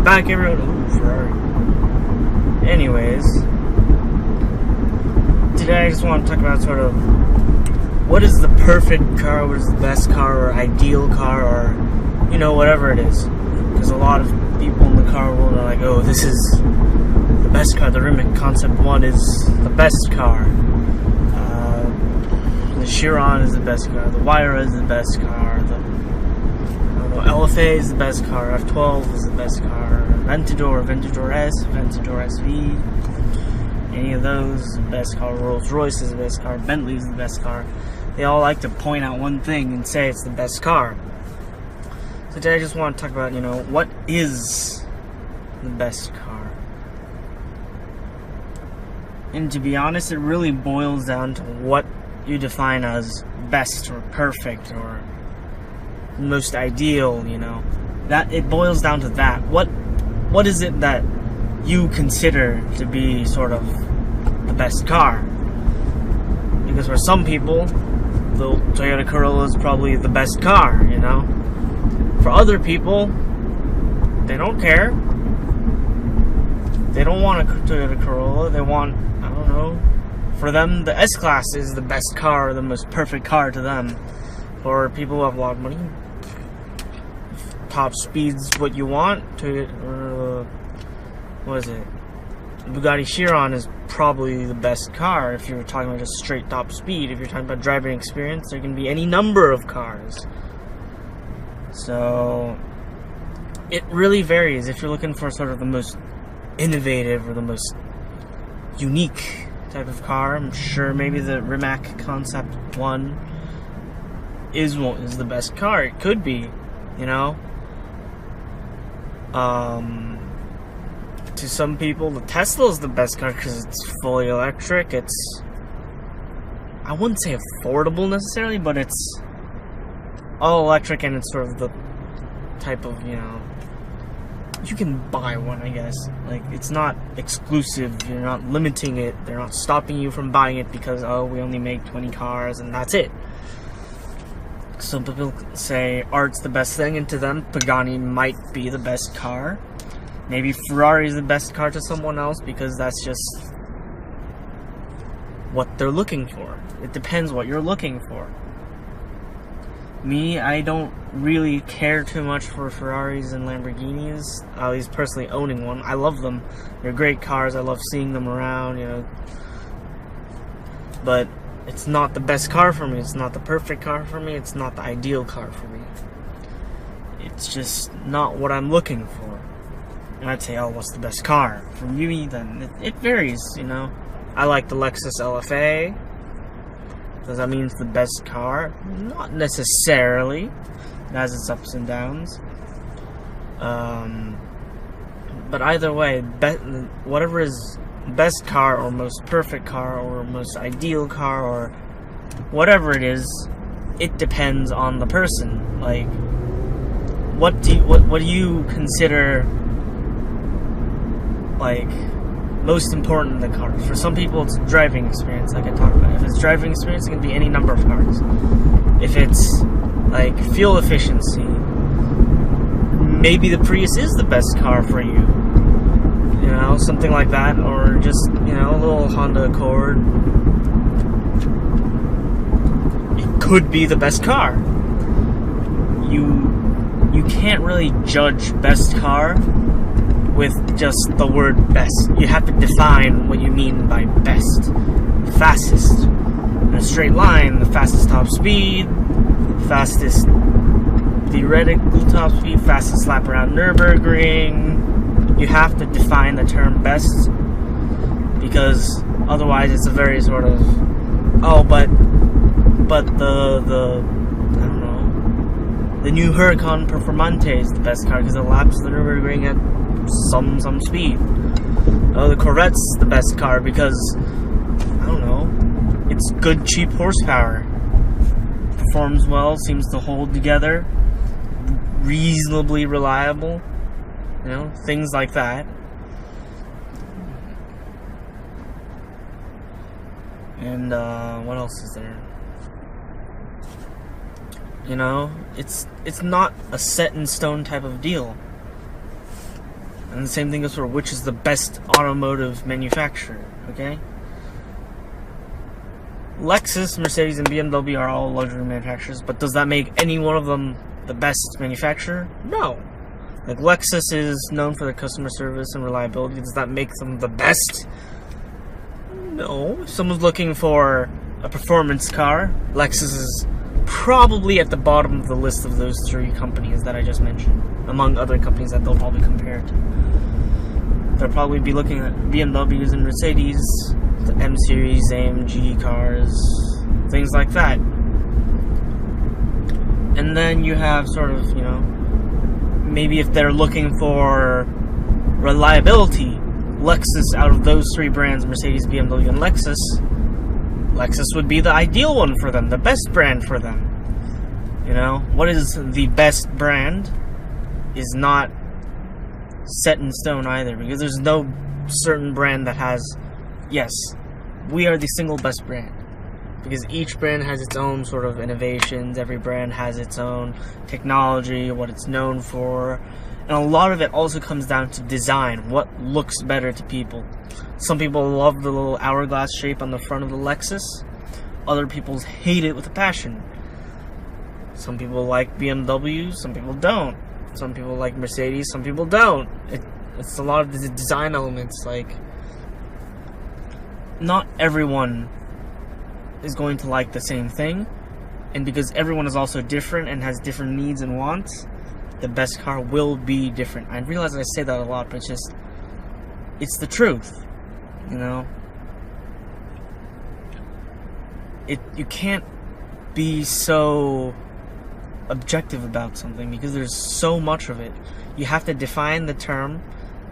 back, everyone. Ooh, Ferrari. Anyways, today I just want to talk about sort of what is the perfect car, what is the best car, or ideal car, or, you know, whatever it is. Because a lot of people in the car world are like, oh, this is the best car. The Rimac Concept 1 is the best car. The Chiron is the best car. The Huayra is the best car. The LFA is the best car. F12 is the best car. Aventador, Aventador S, Aventador SV. Any of those is the best car. Rolls Royce is the best car. Bentley is the best car. They all like to point out one thing and say it's the best car. So today I just want to talk about, you know, what is the best car? And to be honest, it really boils down to what you define as best or perfect or most ideal, you know. That it boils down to that. What is it that you consider to be sort of the best car? Because for some people, the Toyota Corolla is probably the best car, you know. For other people, they don't care. They don't want a Toyota Corolla. They want, I don't know, for them, the S-Class is the best car, the most perfect car to them. For people who have a lot of money, top speed's what you want. What is it? Bugatti Chiron is probably the best car if you're talking about just straight top speed. If you're talking about driving experience, there can be any number of cars. So it really varies. If you're looking for sort of the most innovative or the most unique type of car, I'm sure maybe the Rimac Concept 1 is the best car. It could be, you know. To some people, the Tesla is the best car because it's fully electric. It's, I wouldn't say affordable necessarily, but it's all electric and it's sort of the type of, you know, you can buy one, I guess. Like, it's not exclusive. You're not limiting it. They're not stopping you from buying it because, oh, we only make 20 cars and that's it. Some people say art's the best thing, and to them, Pagani might be the best car. Maybe Ferrari is the best car to someone else because that's just what they're looking for. It depends what you're looking for. Me, I don't really care too much for Ferraris and Lamborghinis, at least personally owning one. I love them. They're great cars. I love seeing them around, you know. But it's not the best car for me. It's not the perfect car for me. It's not the ideal car for me. It's just not what I'm looking for. And I'd say, oh, what's the best car? For me, then, it varies, you know. I like the Lexus LFA. Does that mean it's the best car? Not necessarily. It has its ups and downs. But either way, whatever is best car or most perfect car or most ideal car or whatever it is, it depends on the person. Like, what do you consider like most important in the car? For some people, it's driving experience, like I talked about. If it's driving experience, it can be any number of cars. If it's like fuel efficiency, maybe the Prius is the best car for you. You know, something like that, or just, you know, a little Honda Accord. It could be the best car. You can't really judge best car with just the word best. You have to define what you mean by best. The fastest. In a straight line, the fastest top speed, fastest theoretical top speed, fastest lap around Nürburgring. You have to define the term best, because otherwise it's a very sort of, oh, but the I don't know, the new Huracan Performante is the best car because it laps the Nürburgring at some speed. Oh, the Corvette's the best car because, I don't know, it's good cheap horsepower, performs well, seems to hold together, reasonably reliable. You know, things like that. And what else is there? You know, it's not a set in stone type of deal. And the same thing goes for which is the best automotive manufacturer, okay? Lexus, Mercedes, and BMW are all luxury manufacturers, but does that make any one of them the best manufacturer? No. Like, Lexus is known for their customer service and reliability. Does that make them the best? No. If someone's looking for a performance car, Lexus is probably at the bottom of the list of those three companies that I just mentioned, among other companies that they'll probably compare it to. They'll probably be looking at BMWs and Mercedes, the M Series, AMG cars, things like that. And then you have sort of, you know, maybe if they're looking for reliability, Lexus, out of those three brands, Mercedes, BMW, and Lexus would be the ideal one for them, the best brand for them. You know, what is the best brand is not set in stone either, because there's no certain brand that has, yes, we are the single best brand, because each brand has its own sort of innovations, every brand has its own technology, what it's known for, and a lot of it also comes down to design, what looks better to people. Some people love the little hourglass shape on the front of the Lexus, other people hate it with a passion. Some people like BMW, some people don't. Some people like Mercedes, some people don't. It's a lot of the design elements, like, not everyone is going to like the same thing, and because everyone is also different and has different needs and wants, the best car will be different. I realize I say that a lot, but it's the truth, you know? You can't be so objective about something because there's so much of it. You have to define the term,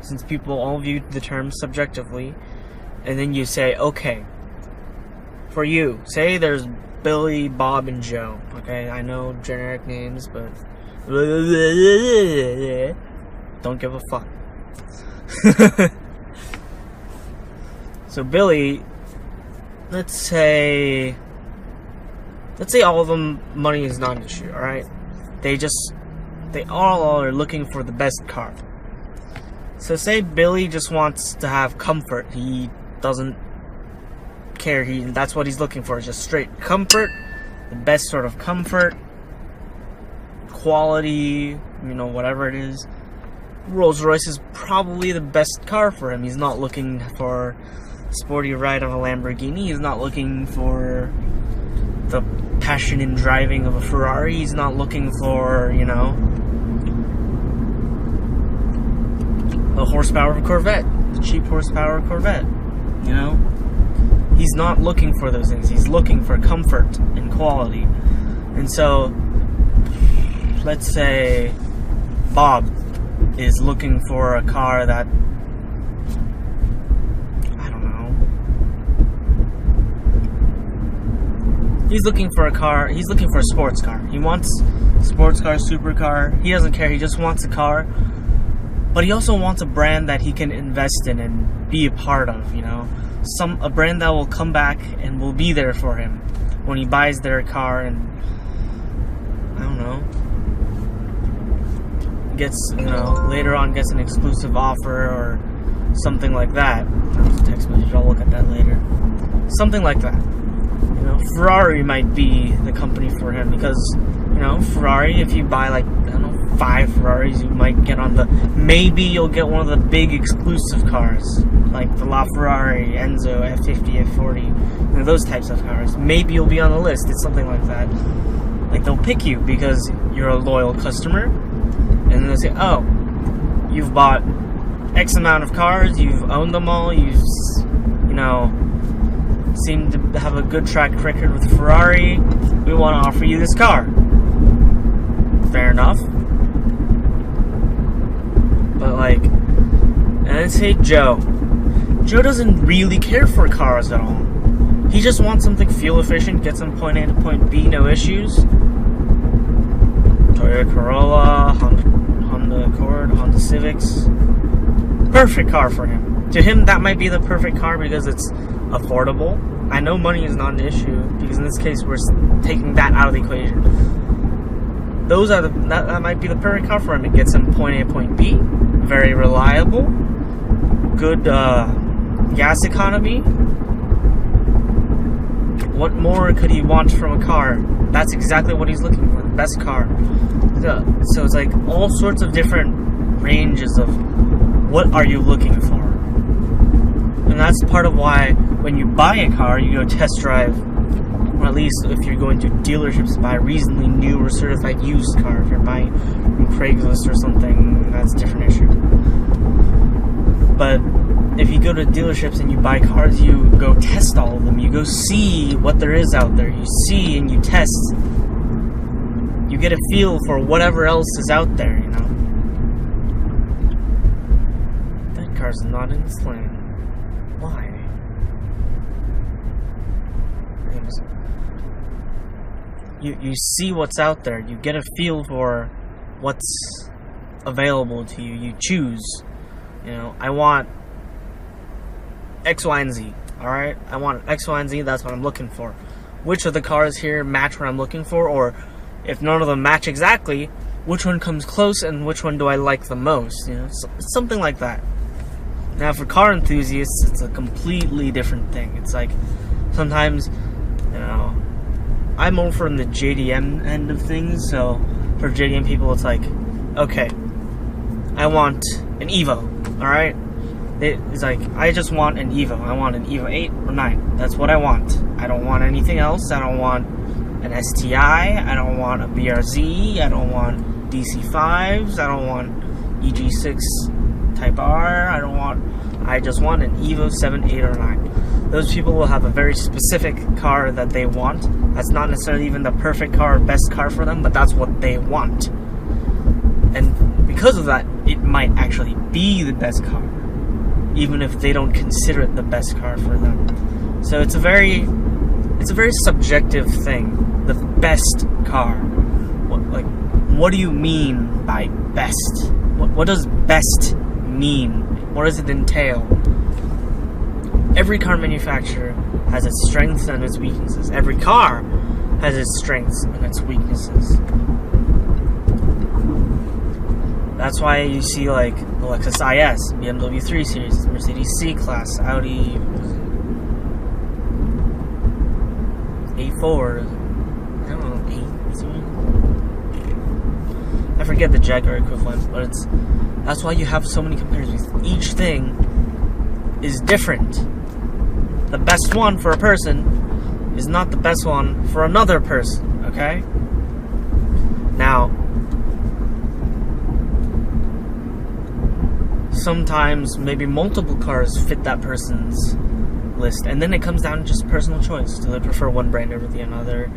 since people all view the term subjectively, and then you say, okay, for you, say there's Billy, Bob, and Joe. Okay, I know generic names, but don't give a fuck. So Billy, let's say all of them, money is not an issue, alright? They all are looking for the best car. So say Billy just wants to have comfort. He doesn't care. That's what he's looking for, just straight comfort, the best sort of comfort, quality, you know, whatever it is. Rolls-Royce is probably the best car for him. He's not looking for a sporty ride of a Lamborghini. He's not looking for the passion in driving of a Ferrari. He's not looking for, you know, the horsepower of a Corvette, the cheap horsepower of a Corvette, you know? He's not looking for those things. He's looking for comfort and quality. And so, let's say Bob is looking for a car that, I don't know, he's looking for a sports car. He wants a sports car, supercar. He doesn't care. He just wants a car. But he also wants a brand that he can invest in and be a part of, you know? A brand that will come back and will be there for him when he buys their car and, I don't know, gets, you know, later on gets an exclusive offer or something like that. That was a text message, I'll look at that later. Something like that. You know, Ferrari might be the company for him because, you know, Ferrari, if you buy like, I don't know, 5 Ferraris, you might get on maybe you'll get one of the big exclusive cars, like the LaFerrari, Enzo, F50, F40, you know, those types of cars. Maybe you'll be on the list. It's something like that. Like, they'll pick you because you're a loyal customer, and then they'll say, oh, you've bought X amount of cars, you've owned them all, you know, seem to have a good track record with Ferrari, we want to offer you this car. Fair enough. But, like, and then say Joe. Joe doesn't really care for cars at all. He just wants something fuel efficient, gets from point A to point B, no issues. Toyota Corolla, Honda Accord, Honda Civics. Perfect car for him. To him, that might be the perfect car because it's affordable. I know money is not an issue, because in this case, we're taking that out of the equation. That might be the perfect car for him. It gets him point A to point B. very reliable, good gas economy. What more could he want from a car? That's exactly what he's looking for, the best car. So it's like all sorts of different ranges of what are you looking for. And that's part of why when you buy a car, you go test drive, or at least if you're going to dealerships to buy a reasonably new or certified used car. If you're buying from Craigslist or something, that's a different issue. But if you go to dealerships and you buy cars, you go test all of them. You go see what there is out there. You see and you test. You get a feel for whatever else is out there, you know. That car's not in this lane. Why? You see what's out there. You get a feel for what's available to you. You choose. You know, I want X, Y, and Z. Alright? I want X, Y, and Z. That's what I'm looking for. Which of the cars here match what I'm looking for? Or if none of them match exactly, which one comes close and which one do I like the most? You know, something like that. Now, for car enthusiasts, it's a completely different thing. It's like, sometimes, you know, I'm more from the JDM end of things, so for JDM people, it's like, okay, I want an Evo, alright? It's like, I just want an Evo. I want an Evo 8 or 9. That's what I want. I don't want anything else. I don't want an STI. I don't want a BRZ. I don't want DC5s. I don't want EG6 Type R. I just want an Evo 7, 8, or 9. Those people will have a very specific car that they want. That's not necessarily even the perfect car or best car for them, but that's what they want. And because of that, it might actually be the best car, even if they don't consider it the best car for them. So it's a very subjective thing. The best car. What do you mean by best? What does best mean? What does it entail? Every car manufacturer has its strengths and its weaknesses. Every car has its strengths and its weaknesses. That's why you see like the Lexus IS, BMW 3 Series, Mercedes C-Class, Audi A4, I don't know, 8, I forget the Jaguar equivalent, but that's why you have so many comparisons. Each thing is different. The best one for a person is not the best one for another person, okay? Now, sometimes maybe multiple cars fit that person's list, and then it comes down to just personal choice. Do they prefer one brand over the another?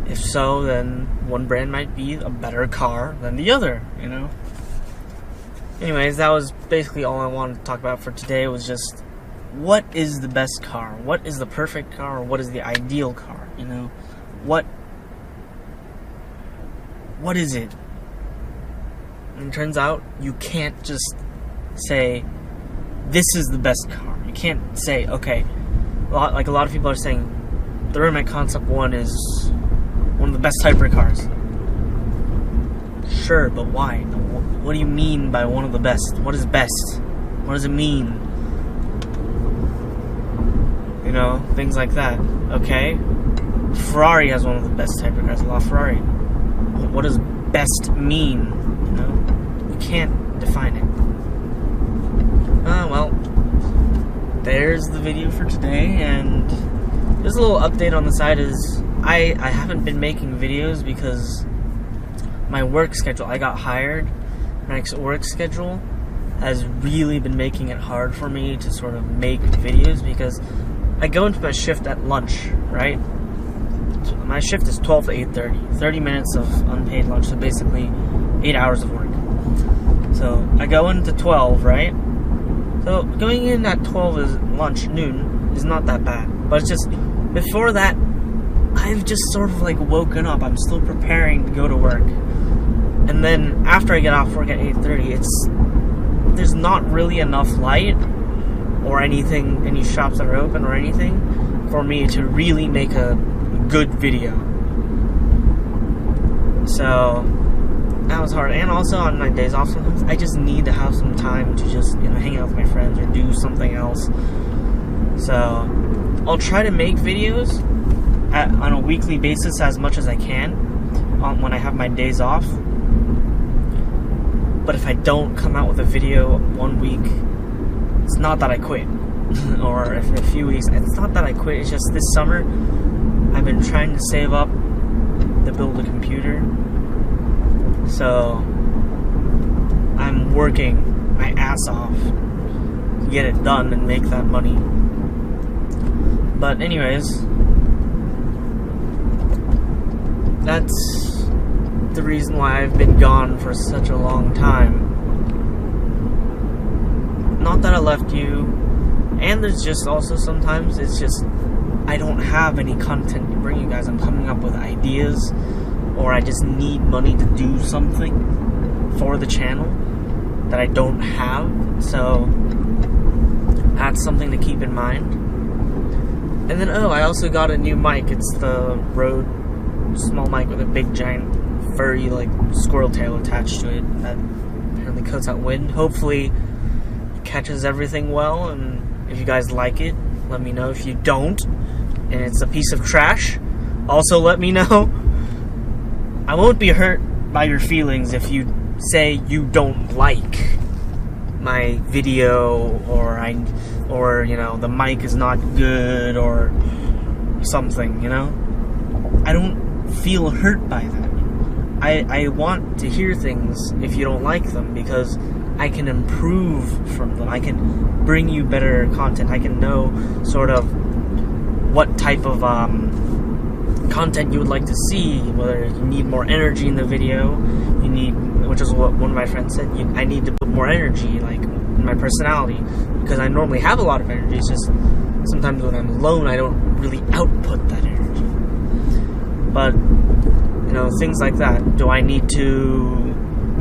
If so, then one brand might be a better car than the other, you know? Anyways, that was basically all I wanted to talk about for today. Was just, what is the best car? What is the perfect car? Or what is the ideal car? You know, what is it? And it turns out you can't just say this is the best car. You can't say, okay, like a lot of people are saying, the Rimac Concept 1 is one of the best hybrid cars. Sure, but why? What do you mean by one of the best? What is best? What does it mean? You know, things like that. Okay? Ferrari has one of the best hybrid cars, LaFerrari. What does best mean? You know? You can't define it. Well, there's the video for today, and just a little update on the side is I haven't been making videos because my work schedule, I got hired, my work schedule has really been making it hard for me to sort of make videos because I go into my shift at lunch, right? So my shift is 12 to 8:30, 30 minutes of unpaid lunch, so basically 8 hours of work. So I go into 12, right? So going in at 12 is lunch, noon, is not that bad. But it's just, before that, I've just sort of like woken up. I'm still preparing to go to work. And then after I get off work at 8:30, there's not really enough light or anything, any shops that are open or anything, for me to really make a good video. So that was hard. And also on my days off, sometimes I just need to have some time to just, hang out with my friends or do something else. So I'll try to make videos on a weekly basis as much as I can when I have my days off. But if I don't come out with a video 1 week, it's not that I quit. Or if in a few weeks, it's not that I quit. It's just this summer I've been trying to save up to build a computer. So I'm working my ass off to get it done and make that money. But anyways, that's the reason why I've been gone for such a long time. Not that I left you, and there's just also sometimes it's just I don't have any content to bring you guys. I'm coming up with ideas, or I just need money to do something for the channel that I don't have. So that's something to keep in mind. And then I also got a new mic. It's the Rode small mic with a big giant furry squirrel tail attached to it that apparently cuts out wind. Hopefully it catches everything well, and if you guys like it, let me know. If you don't and it's a piece of trash, also let me know. I won't be hurt by your feelings if you say you don't like my video, or the mic is not good or something, I don't feel hurt by that. I want to hear things if you don't like them, because I can improve from them. I can bring you better content. I can know sort of what type of content you would like to see, whether you need more energy in the video, which is what one of my friends said, I need to put more energy, in my personality, because I normally have a lot of energy. It's just sometimes when I'm alone, I don't really output that energy. But, things like that. Do I need to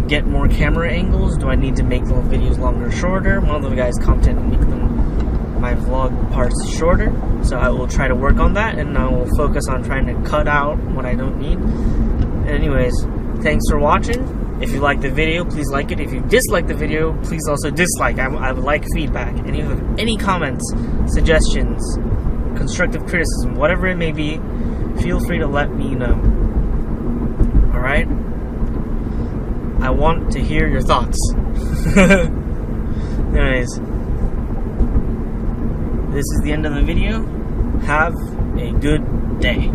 get more camera angles? Do I need to make the videos longer or shorter? One of the guys commented on making my vlog parts shorter, so I will try to work on that, and I will focus on trying to cut out what I don't need. Anyways, thanks for watching. If you like the video, please like it. If you dislike the video, please also dislike. I would like feedback. And if you have any comments, suggestions, constructive criticism, whatever it may be, feel free to let me know. Alright? I want to hear your thoughts. Anyways, this is the end of the video. Have a good day.